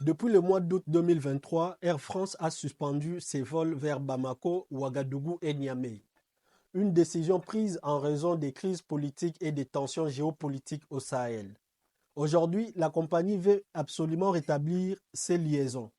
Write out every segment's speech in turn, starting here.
Depuis le mois d'août 2023, Air France a suspendu ses vols vers Bamako, Ouagadougou et Niamey. Une décision prise en raison des crises politiques et des tensions géopolitiques au Sahel. Aujourd'hui, la compagnie veut absolument rétablir ses liaisons.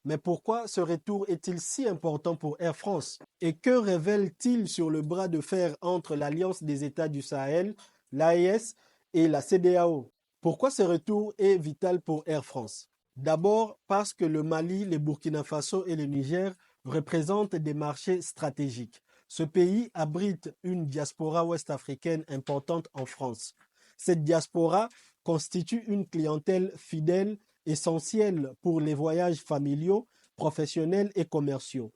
Mais pourquoi ce retour est-il si important pour Air France? Et que révèle-t-il sur le bras de fer entre l'Alliance des États du Sahel, l'AES et la CEDEAO? Pourquoi ce retour est vital pour Air France? D'abord parce que le Mali, le Burkina Faso et le Niger représentent des marchés stratégiques. Ce pays abrite une diaspora ouest-africaine importante en France. Cette diaspora constitue une clientèle fidèle essentielle pour les voyages familiaux, professionnels et commerciaux.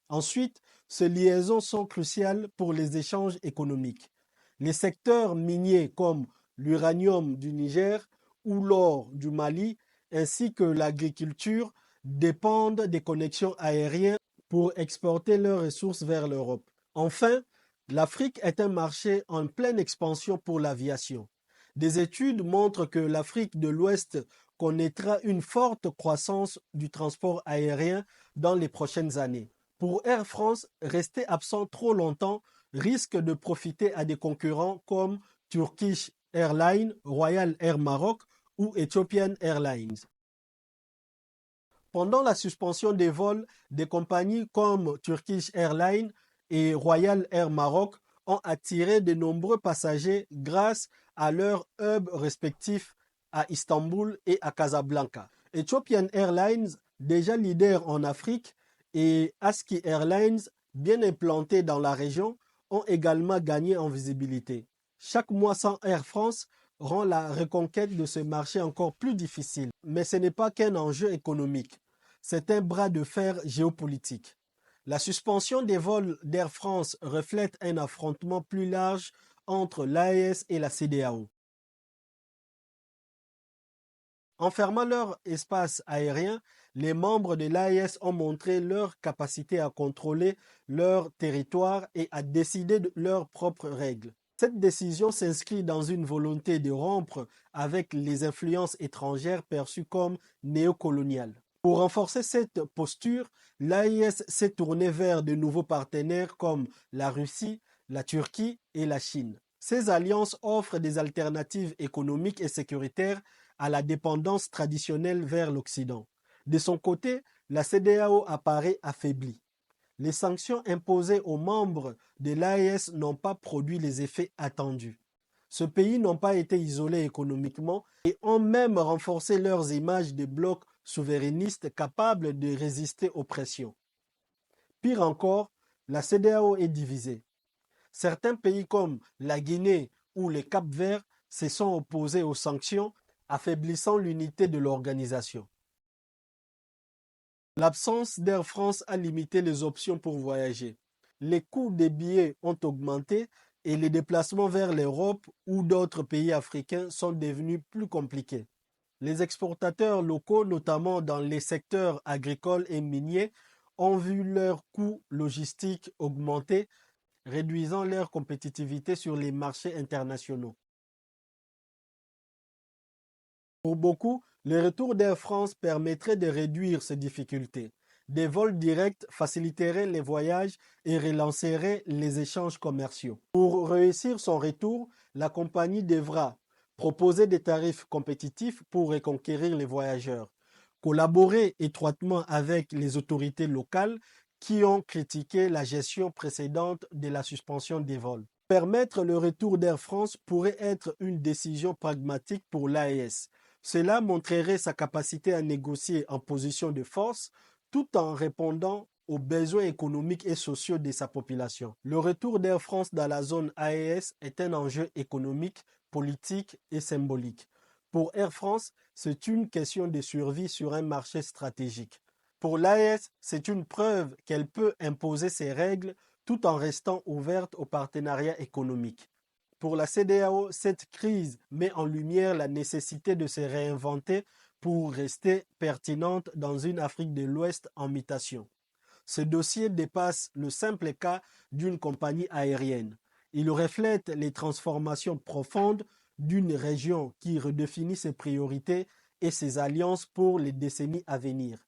Ensuite, ces liaisons sont cruciales pour les échanges économiques. Les secteurs miniers comme l'uranium du Niger ou l'or du Mali, ainsi que l'agriculture, dépendent des connexions aériennes pour exporter leurs ressources vers l'Europe. Enfin, l'Afrique est un marché en pleine expansion pour l'aviation. Des études montrent que l'Afrique de l'Ouest connaîtra une forte croissance du transport aérien dans les prochaines années. Pour Air France, rester absent trop longtemps risque de profiter à des concurrents comme Turkish Airlines, Royal Air Maroc ou Ethiopian Airlines. Pendant la suspension des vols, des compagnies comme Turkish Airlines et Royal Air Maroc ont attiré de nombreux passagers grâce à leurs hubs respectifs à Istanbul et à Casablanca. Ethiopian Airlines, déjà leader en Afrique, et ASKI Airlines, bien implantés dans la région, ont également gagné en visibilité. Chaque mois sans Air France rend la reconquête de ce marché encore plus difficile. Mais ce n'est pas qu'un enjeu économique, c'est un bras de fer géopolitique. La suspension des vols d'Air France reflète un affrontement plus large entre l'AES et la CEDEAO. En fermant leur espace aérien, les membres de l'AES ont montré leur capacité à contrôler leur territoire et à décider de leurs propres règles. Cette décision s'inscrit dans une volonté de rompre avec les influences étrangères perçues comme néocoloniales. Pour renforcer cette posture, l'AES s'est tournée vers de nouveaux partenaires comme la Russie, la Turquie et la Chine. Ces alliances offrent des alternatives économiques et sécuritaires à la dépendance traditionnelle vers l'Occident. De son côté, la CEDEAO apparaît affaiblie. Les sanctions imposées aux membres de l'AES n'ont pas produit les effets attendus. Ce pays n'ont pas été isolés économiquement et ont même renforcé leurs images de blocs souverainistes capables de résister aux pressions. Pire encore, la CEDEAO est divisée. Certains pays comme la Guinée ou le Cap-Vert se sont opposés aux sanctions, affaiblissant l'unité de l'organisation. L'absence d'Air France a limité les options pour voyager. Les coûts des billets ont augmenté et les déplacements vers l'Europe ou d'autres pays africains sont devenus plus compliqués. Les exportateurs locaux, notamment dans les secteurs agricoles et miniers, ont vu leurs coûts logistiques augmenter, réduisant leur compétitivité sur les marchés internationaux. Pour beaucoup, le retour d'Air France permettrait de réduire ces difficultés. Des vols directs faciliteraient les voyages et relanceraient les échanges commerciaux. Pour réussir son retour, la compagnie devra proposer des tarifs compétitifs pour reconquérir les voyageurs, collaborer étroitement avec les autorités locales qui ont critiqué la gestion précédente de la suspension des vols. Permettre le retour d'Air France pourrait être une décision pragmatique pour l'AES. Cela montrerait sa capacité à négocier en position de force tout en répondant aux besoins économiques et sociaux de sa population. Le retour d'Air France dans la zone AES est un enjeu économique, politique et symbolique. Pour Air France, c'est une question de survie sur un marché stratégique. Pour l'AES, c'est une preuve qu'elle peut imposer ses règles tout en restant ouverte aux partenariats économiques. Pour la CEDEAO, cette crise met en lumière la nécessité de se réinventer pour rester pertinente dans une Afrique de l'Ouest en mutation. Ce dossier dépasse le simple cas d'une compagnie aérienne. Il reflète les transformations profondes d'une région qui redéfinit ses priorités et ses alliances pour les décennies à venir.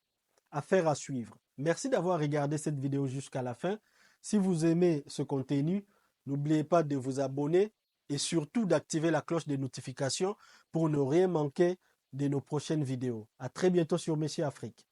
Affaire à suivre. Merci d'avoir regardé cette vidéo jusqu'à la fin. Si vous aimez ce contenu, n'oubliez pas de vous abonner et surtout d'activer la cloche des notifications pour ne rien manquer de nos prochaines vidéos. À très bientôt sur Messie Afrique.